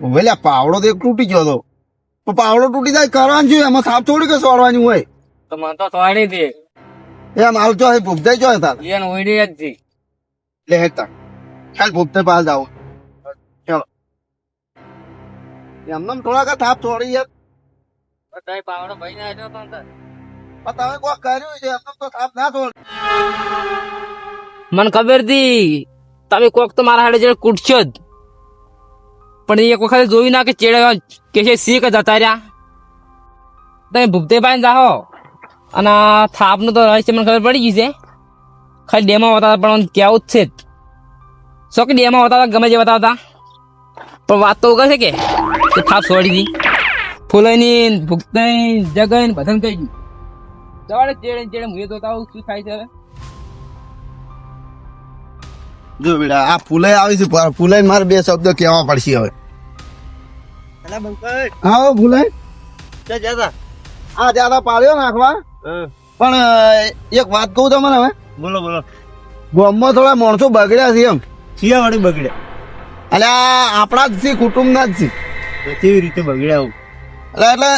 વેલ્યા પાવડો તો એક તૂટી ગયો હતો. તો પાવડો તૂટી જાય કરવાનું શું? એમાં થાપ થોડી કે સોડવાની હોય. તો મને તો થોડી હતી એમ હાલ જો ભૂપતાઈ જો હતા એને ઓઈડી જ હતી. લે હેતા ચાલ ભૂપતાઈ પાસે જાઓ. ચાલો એમને થોડાક થાપ છોડી યાર. બધાય પાવડો ભાઈ ને આવ્યો તો અંદર. પણ તમે કોઈ કર્યું છે એમને તો થાપ ના છોડ. મને ખબર હતી તમે કોક તો મારા હાડે જયારે કૂટશો જ, પણ એક વખત જોયું ના કે ચેડે કે છે શીખ જતા રહ્યા. તમે ભૂપતે પાઈને જાઓ અને થાપનું તો રહસ્ય મને ખબર પડી ગઈ છે. ખાલી ડેમાં બતાવતા પણ મને કેવું જ છે. શું કે ડેમાં બતાવતા ગમે જે બતાવતા, પણ વાત તો કહે છે કે થાપ છોડી દી ફૂલાઈની ભૂપતાઈ જગાઈ બધાને કહી ગયું. જવાડે ચેડે ચેડે હું જોતા આવું શું થાય છે હવે. જો બેટા આ ફૂલાઈ આવી છે, ફૂલાઈ મારે બે શબ્દ કહેવા પડશે હવે. હા ફૂલાઈ આ જ્યાદા પાડ્યો નાખવા. પણ એક વાત કહું તમને હવે. બોલો બોલો. ગામમાં થોડા માણસો બગડ્યા છે એમ. શિયા વાળી બગડ્યા એટલે આ આપણા જ છે, કુટુંબના જ છે. કેવી રીતે બગડ્યા આવું? એટલે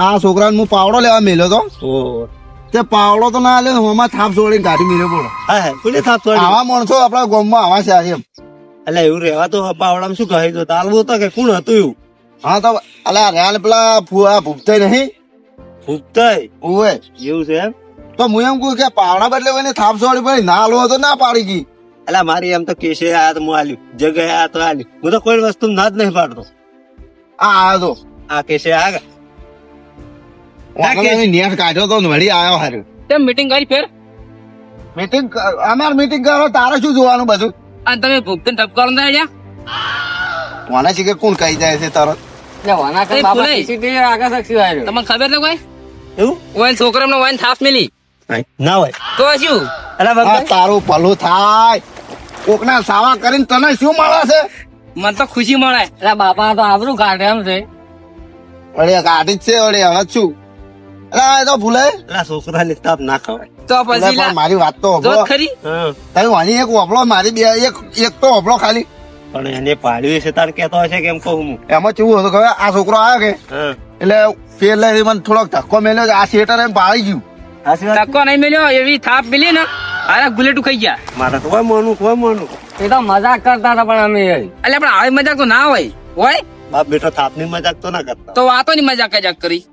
આ છોકરાને હું પાવડો લેવા મેલ્યો તો. ઓહો. તે પાવડો તો ના લે, હમાં થાપ છોડીને કાઢી મેલ્યો બોલો. હા હા કોને થાપ છોડી? આવા માણસો આપણા ગામમાં આવા છે એમ. એટલે એવું રહેવા તો પાવડામાં શું કહે તો તાલવું હતો કે કોણ હતું એવું? હા તો અલ્યા રેલ પેલા ભૂપતાઈ નહીં ભૂપતાઈ ઓવે એવું છે એમ? તો હું એમ કહું કે પાવડા બદલે એને થાપ છોડી પડી ના લો તો ના પાડી ગઈ. એટલે મારી એમ તો કેસે આયા તો હું આલ્યું, જગ્યાએ આયા તો આલ્યું. હું તો કોઈ વસ્તુ ના જ નહીં પાડતો. આ આવ્યો તો આ કેસે આગળ નેટ કાઢ્યો તો ને વળી આવ્યો હારું. તેમ મીટિંગ કરી ફેર મીટિંગ અમાર મીટિંગ કરો તારે શું જોવાનું બધું? અને તમે ભૂપતે ટપકારો ના આડ્યા. કોને છે કે કોણ કહી જાય છે તરત? તમને ખબર છે કોઈ એવું ઓય છોકરા એમને વાઈન થાપ મેલી ના હોય તો શું? એટલે આ ભગવાન તારું ભલું થાય. કોકના સાવા કરીને તને શું મળે છે? મને તો ખુશી મળે. એટલે બાપા તો આબરું કાઢે એમ છે. વળી ગાડી જ છે વળી હવે શું? એટલે એ તો ભૂલે એટલે છોકરાને તાપ ના ખવાય. તો પછી પણ મારી વાત તો જો હોભળો. ખરી હા તમે વાની એક હોભળો, મારી બે એક તો હોભળો ખાલી. પણ એને પાડ્યું છે તાર કેતો હશે કેમ કહું હું? એમાં કેવું હતું ખબર? આ છોકરો આવ્યો કે હા એટલે પેલે મને થોડોક ધક્કો મેલ્યો કે આ શેટર એમ પાડી ગયું. સાચી વાત. ધક્કો નહીં મેલ્યો, એવી થાપ મેલી ને અરે ગુલેટું ખાઈ ગયા. મારે તો કોઈ મોનું એ તો મજાક કરતા હતા પણ અમે એટલે પણ આવી મજાક તો ના હોય હોય બાપ બેટો થાપની મજાક તો ના કરતા. તો વાતો ની મજાક કરી.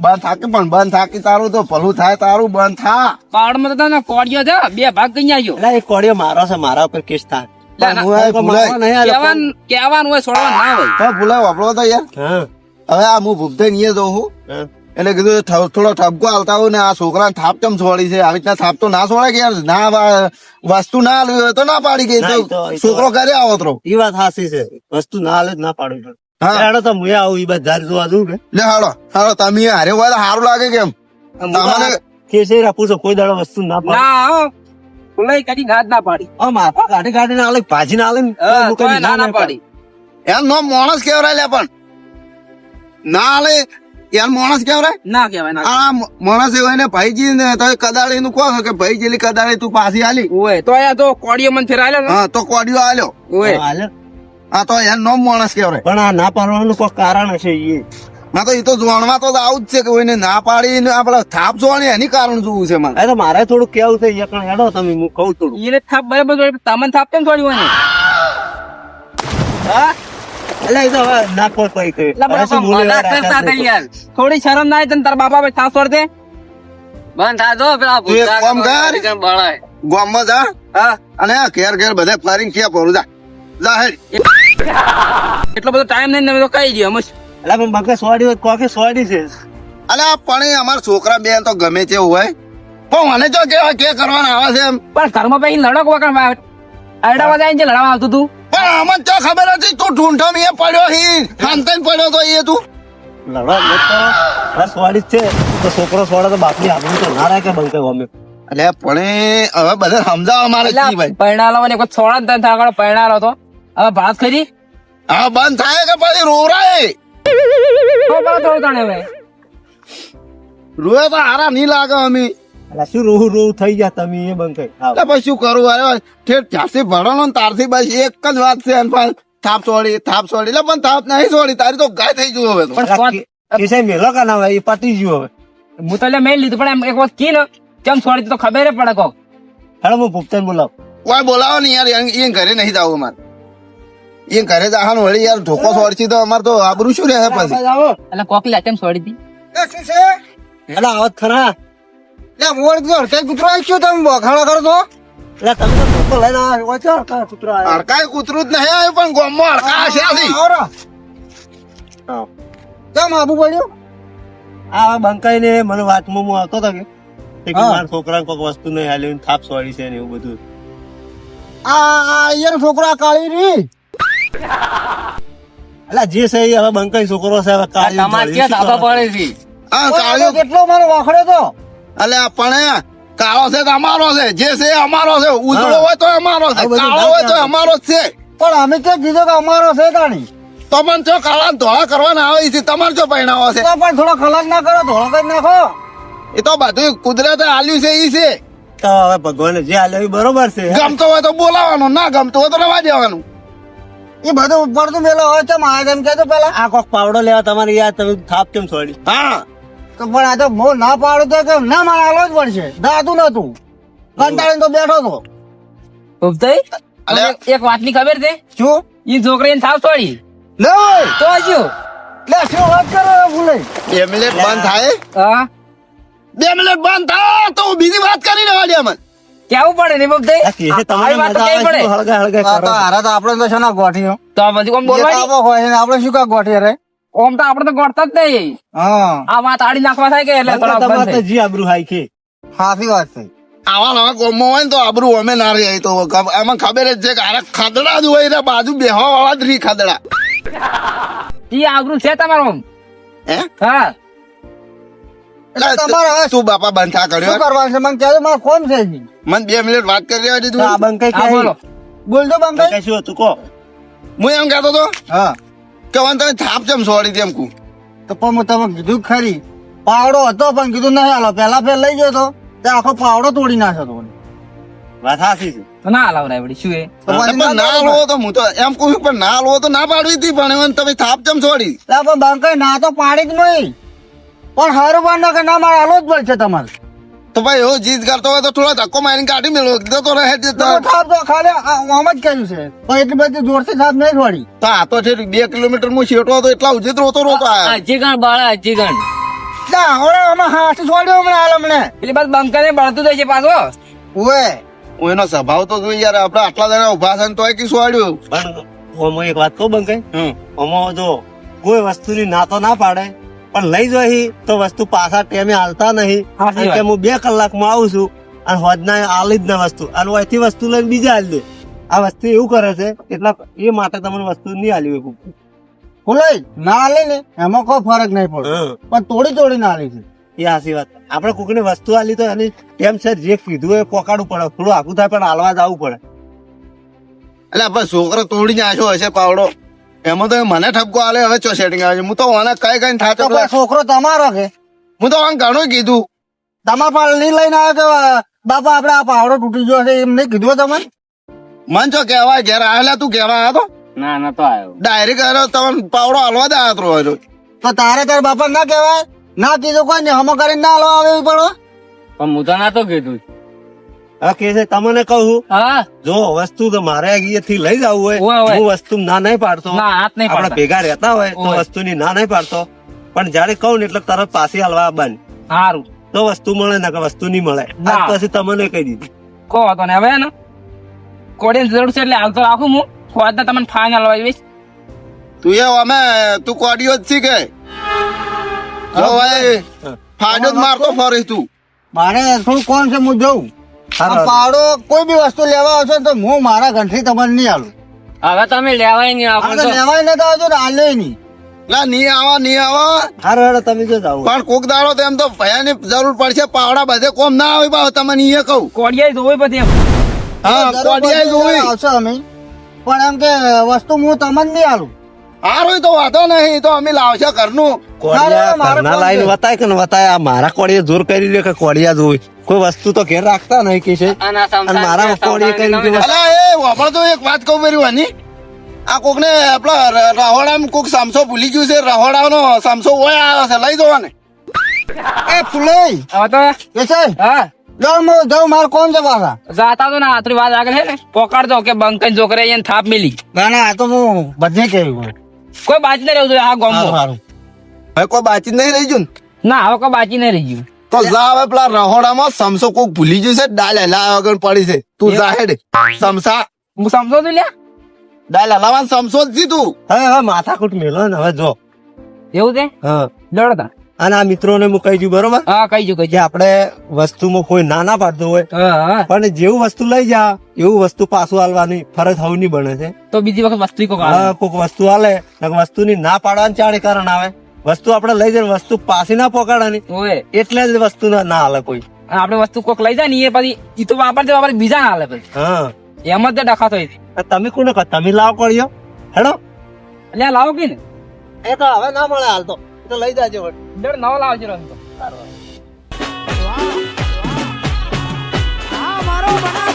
બંધ થાકી પણ બંધ થાકી તારું તો ભલું થાય, તારું બંધ થા. પાવડમાં તો તને કોડિયો છે, બે ભાગ કઈ આવ્યો. એટલે એ કોડિયો મારો છે, મારા ઉપર કેસ થાય. પણ હું એ ભૂલાય. નહીં આ લોકો. કેવાનું હોય છોડવા ના હોય. તો ભૂલાય હોભળો તો યાર. હા હવે આ હું ભૂપતાઈ નીએ જઉં છું હા. એટલે કીધું થોડો ઠપકો હાલતા હોય ને આ છોકરાને થાપ ચમ છોડી છે. આવી રીતના થાપ તો ના છોડે કે યાર. ના વસ્તુ ના લેવી હોય તો ના પાડી ગઈ. ના, તો એ તો- છોકરો ઘરે આવો તો એ વાત સાચી છે. વસ્તુ ના હાલે જ ના પાડવી પડે. હા. હેડો તો હું આવું ઈ બાદ જારી જોવા જઉં કે લે હાલો હાલો તમે હારે હોય તો સારું લાગે કેમ? તમને કેસે રાખું છું કોઈ દાડો વસ્તુ ના પાડે. ના હો ફુલાઈ કદી ના જ ના પાડી. આ માથા કાઢી ના આલે ભાજી ના આલે ને તો હું તોય કદી ના ના પાડી. એમ નો માણસ કેવરાય લે પણ ના લે યાર માણસ કેવરાય. ના કહેવાય ના આ માણસ એવો ને ભાઈજી ને તમે કદાળી નું કહો કે ભાઈ જેલી કદાળી તું પાછી આલી. ઓય તો આ તો કોડિયો મને ફેરાયેલો ને હા તો કોડિયો આલ્યો. ઓય હાલે. હા તો યાર નો માણસ કેવરાય. પણ આ ના પાડવાનું કોઈ કારણ હશે એ. ના તો એ તો જોણવા તો આવું જ છે કે કોઈને ના પાડી ને આપડે થાપ જોવાની એની કારણ જોવું છે મને. એ તો મારે થોડું કેવું છે એકણ હેડો તમે હું કહું થોડું. એને થાપ બરાબર જોડે તમને થાપ કેમ છોડી હોય ને હા એટલે એ તો હવે ના કોઈ કઈ કહે. એટલે હવે શું બોલે મજાક યાર, કરતા હતા યાર. થોડી શરમ ના આવી તને તારા બાપા ભાઈ થાપ છોડ દે બંધ થા દો પેલા તું એક કામ કર. બળાય ગામમાં જા હા અને આ ઘેર ઘેર બધે ફરીને ક્યાં ભરું જા જા હેડ. એટલો બધો ટાઈમ નહીં ને અમે તો કહી દઈએ અમે એટલે પણ બકે સોડી હોય કોકે સોડી છે. અલ્યા પણ અમારા છોકરા બેન તો ગમે તેવું હોય પણ મને જો કેવા કે કરવાના આવે છે એમ. પણ ઘરમાં પછી લડક વગર અરડાવા જાય ને જે લડાવા આવતું તું પણ અમને તો ખબર હતી તું ઢૂંઢો મેં પડ્યો હી ખાનતાન પડ્યો તો એ તું. લડવા મત કરો. આ સોડી જ છે તો છોકરો સોડે તો બાપની આબરૂ તો ના રાખે બંકે ગમે. અલ્યા પણ હવે બધા સમજાવવા મારે જી ભાઈ. પૈણાલો ને કોઈ છોડા તને આગળ પૈણાલો તો હવે ભાત ખરી હા બંધ થાય કે પછી રોરાય તો બરો થોડું તાણે હવે રોએ તો હારા નહીં લાગે અમે. એટલે શું રોવું થઈ ગયા તમે એ બંકે. એટલે પછી શું કરું અરે ઠેર ત્યાંથી ભણવાનો ને તારથી બસ એક જ વાત છે અને પાછું થાપ છોડી એટલે પણ થાપ નહીં છોડી તારી તો ગાય થઈ ગયું હવે તો. પણ કેસાઈ મેલો કા ના ભાઈ એ પતી ગયું હવે. હું તો એટલે મેં લીધું પણ એમ એક વખત કી ને કેમ છોડી તો ખબર પડે કોક. હેડો હું ભૂપતાને બોલાવ. કોઈ બોલાવો ને યાર એ ઘરે નહીં જવું અમારે એ ઘરે જવાનું વળી યાર ધોકો છોડશી તો અમારે તો આબરૂ શું રહે પછી. એટલે કોક લે કેમ છોડી દી. હેડો આવત ખરા. એટલે તમે બોખાણો કરો તો એટલે તમે તો ધોકો લઈને આવ્યા હોય છે, હડકા કૂતરો આવ્યો. હડકાય કૂતરું જ નહીં આવ્યું પણ ગોમમાં હડકા હશે આથી. કેમ આબુ પડ્યું? આ બંકાઈને મને વાતમાં હું આવતો હતો કે મારા છોકરા કોઈક વસ્તુ નહીં હાલી થાપ સોડી છે ને એવું બધું. અહીંયા છોકરો આ કાળી રી એટલે જે છે એ હવે બંકાઈ છોકરો છે હવે કાળી તમારે ક્યાં ધાબા પડે છે. હા કાળિયો કેટલો મારો વાખડ્યો તો એટલે પણ કાળો છે તો અમારો છે જે છે એ અમારો છે ઉજળો હોય તો અમારો છે કાળો હોય તો અમારો જ છે. પણ અમે ક્યાં કીધું કે અમારો છે તાણી તો પણ જો કાળા ને ધોળા કરવાના આવે છે તમારે જો પહેણાવો છે તો પણ થોડો ખલાસ ના કરો ધોળો કરી નાખો. એ તો બધું કુદરતે આલ્યું છે ઈ છે. તો હવે ભગવાને જે હાલ્યો એ બરોબર છે. ગમતો હોય તો બોલાવાનું ના ગમતો હોય તો રવા દેવાનું. એ બધું પડતું મેલો હોય છે મારે એમ કહેતો પેલા આ કોક પાવડો લેવા તમારે યાર તમે થાપ કેમ છોડી? હા તો પણ આ તો હું ના પાડું તો કે ના મારે હાલો જ પડશે દાતું નતું કંટાળીને તો બેઠો તો ભૂપતાઈ, અલે. મને એક વાતની ખબર છે. શું ઈ છોકરીને થાપ છોડી નહીં તો હજુ લે શું વાત કરો ભૂલે 2 મિનિટ બંધ થાય હા 2 મિનિટ બંધ થાય તો હું બીજી વાત કરી રહેવા દે મને. કેવું પડે ને ભૂપતાઈ? આ કે છે તમને આવી વાત તો મજા કેવી આવે પડે? છે, હળગા હળગા આ કરો તો છો. હારા તો આપણે તો છે ને ગોઠીઓ તો આ બધી કોમ જે બોલવાની તાપો હોય ને આપણે શું કા ગોઠીએ રે ઓમ તો આપણે તો ગોળતા જ નહીં. હા આ વાત આડી નાખવા થાય કે એટલે બંકા થોડા તમારે બંધ તો થાય. જી આબરૂ હાઈ કે સાચી વાત છે આવા નવા કોમમાં હોય ને તો આબરૂ અમે ના રહી તો એમાં ખબર જ છે કે આરે ખાદડા જ હોય ને બાજુ બેહવા વાળા જ રહી ખાદડા. ઈ આબરૂ છે તમારો ઓમ. હે હા એટલે તમારે હવે તું બાપા બંધ થા શું કર્યો કરવાનું છે મને કહેજો મારે કોમ છે જી મને 2 મિનિટ વાત કરી રહેવા આ દીધું. બંકાઈ હા કે બોલો. બોલજો બંકાઈ બંકાઈ શું હતું કહો? હું એમ કહેતો હતો હા કે વન તમે થાપ ચમ છોડી તેમ કુ તો પણ હું તમે કીધું ખરી પાવડો હતો પણ કીધું નહીં હાલો પેલા ફેર લઈ ગયો તો તે આખો પાવડો તોડી નાખ્યો તો વાત સાચી છે. તો ના હલાવરાય વળી શું એ. તો પછી પણ ના ના લો તો હું તો એમ કહું છું, પણ ના લો તો ના પાડવી હતી પણ એમાં તમે થાપ ચમ છોડી. લા પણ બંકાઈ ના તો પાડી જ નહીં પણ હારું બાર ના કે ના મારે હાલો જ પડશે તમારે તો ભાઈ એવો જીદ કરતો હોય તો થોડો ધક્કો મારીને કાઢી મેળવો તો રહે જ તો થાપ તો ખાલી આમ જ કર્યું છે પણ એટલી બધી જોરથી થાપ નહીં છોડી તો આ તો છે 2 કિલોમીટર હું છેટો હતો એટલા ઉજિત રોતો આયો. અજીગણ બાળા અજીગણ. ના હવે આમાં હાથ છોડ્યો હમણાં હાલ હમણે એટલે બસ બંકાને બળતું જાય છે પાછો. ઓએ હું એનો સ્વભાવ તો જોઈ યાર આપડે આટલા જણા ઉભા છે ને તોય કી સોડ્યું. પણ ઓમો એક વાત કહું બંકાઈ, હમ ઓમો જો કોઈ વસ્તુની ના તો ના પાડે પણ લઈ જઈ તો વસ્તુ પાછા ટેમે હાલતા નહીં. સાચી અને કે વાત. હું 2 કલાકમાં આવું છું અને હોદના આલી જ ના વસ્તુ અને અહીંથી વસ્તુ લઈને બીજા હાલ દે. આ વસ્તુ એવું કરે છે એટલા એ માટે તમને વસ્તુ નહીં હાલી હોય. ભૂલાઈ ના હાલે ને એમાં કોઈ ફરક નહીં પડે હમ. પણ તોડી તોડી ના હાલી છે એ હાચી વાત. આપણે કોકની વસ્તુ હાલી તો એની ટેમ છે જે કીધું હોય એ પોકાડવું પડે, થોડું આખું થાય પણ હાલવા જવું પડે. એટલે આપણે છોકરો તોડીને આશો હશે પાવડો એમાં તો મને ઠપકો આલે હવે ચો સેટિંગ આવે છે. હું તો મને કઈ થાતો તો પણ છોકરો તમારો કે હું તો આમ ઘણું કીધું. તમારા પાલની લઈને આવ્યો કે બાપા આપડે આ પાવડો તૂટી ગયો છે એમ નહીં કીધું તમે મન ચો કહેવાય ઘેર આવેલા તું કહેવા આવ્યો તો ના નતો આવ્યો. ડાયરેક્ટ આવ્યો તમને પાવડો હાલવા દે આતરો આવ્યો. તો તારે તાર બાપા ના કહેવાય ના કીધું કોઈ ને હમો કરીને ના હલવા આવે પડો પણ હું તો નતો કીધું. હવે કે છે તમને કહું, હા જો વસ્તુ કે મારે અહીંયાથી લઈ જવું હોય, હોય હોય. હું વસ્તુ ના નહીં પાડતો. ના હાથ નહીં આપણે પાડતા. ભેગા રહેતા હોય તો હોય. વસ્તુની ના નહીં પાડતો પણ જયારે કહું ને એટલે તરત પાછી હાલવા આવવાની સારું તો વસ્તુ મળે ને કે વસ્તુ નહીં મળે. ના. આજ પછી તમને કહી દીધું. કહો તો ને હવે ને કોડીની જરૂર છે એટલે હાલ તો રાખું હું ખોદના તમને ફાઇનલ આવી તું એ અમે તું કોડિયો જ શીખે જો ભાઈ ફાડો જ મારતો ફરીશ તું. મારે થોડું કોણ છે હું જઉં આ પાવડો કોઈ બી વસ્તુ લેવા આવશે ને તો હું મારા ઘંટથી તમને નહીં આલું હવે તમે લેવાય નહીં આ તો લેવાય નતા આવજો ને આલે નહીં ના નહીં આવા હારો હેડો તમે જો જાવ. પણ કોક દાડો તો એમ તો ભયાની જરૂર પડશે પાવડા બધે કોમ ના આવે બાવ તમને એ કહું. કોડિયા જોવી બધી એમ. હા જરૂર કોડિયા પડશે જોઈ આવશે અમે પણ એમ કે વસ્તુ હું તમને નહીં આલું હારું તો વાંધો નહીં તો અમે લાવશે ઘરનું. કોડિયા મારે ઘરના કોણ લાઈન છે? વતાય કે ન વતાય આ મારા કોડિયા જોર કરી લે કે કોડિયા જોઈ કોઈ વસ્તુ તો ઘેર રાખતા નહીં કે છે અને મારા કોડિયા કરી લે. અલા એ વાપર તો એક વાત કહું મારી વાની આ કોક ને આપડા રહોડામાં કોક સામસો ભૂલી ગયું છે, રહોડાનો સામસો ઓય આવ્યો છે, લઈ જવા ને. એ ફૂલઈ હવે તો એ છે હા જાઉં મારે કોણ છે પાછા જાતા તો ના આતરી વાત આગળ છે ને પોકાડતો કે બંકન છોકરે એને થાપ મિલી. ના ના આ તો હું બધે કેવું કોઈ બાજી નહીં રહ્યું આ ગામમાં. સારું હવે કોઈ બાતચીત નહીં રહી ગયું ને? ના હવે કોઈ બાજી નહીં રહી ગયું. તો જા હવે પેલા રહોડામાં સમસો કોક ભૂલી ગયું છે, દાલ હલાવ્યા વગર પડી છે. તું જા હેડ સમસા હું સમજો તું લ્યા દાલ હલાવવાનો સમસો જ જી તું. હવે માથાકૂટ મેલો ને હવે જો. એવું છે હા લડતા અને આ મિત્રોને હું કહી દઉં બરોબર હા કહીજો કે આપણે વસ્તુમાં કોઈ ના પાડતું હોય હા પણ જેવું વસ્તુ લઈ જા એવું વસ્તુ પાછું હાલવાની ફરજ હવની બને છે. તો બીજી વખત વસ્તુ કોક હા કોઈક વસ્તુ હાલે વસ્તુની ના પાડવાની ચાડે કારણ આવે. વસ્તુ આપણે લઈ જઈને વસ્તુ પાછી ના પકડવાની ઓય એટલે જ વસ્તુ ના હાલે કોઈ. આપણે વસ્તુ કોક લઈ જાય ને એ પછી ઈ તો વાપરતે બીજા ના હાલે પછી હા એમ જ ડખા થઈ તમે કોને કહો તમે લાવ પડ્યો હેડો એટલે લાવો કે ને એ તો હવે ના મળે હાલ તો લઈ જાજો. ડર નવો લાવજો રંગ મારો બનાવ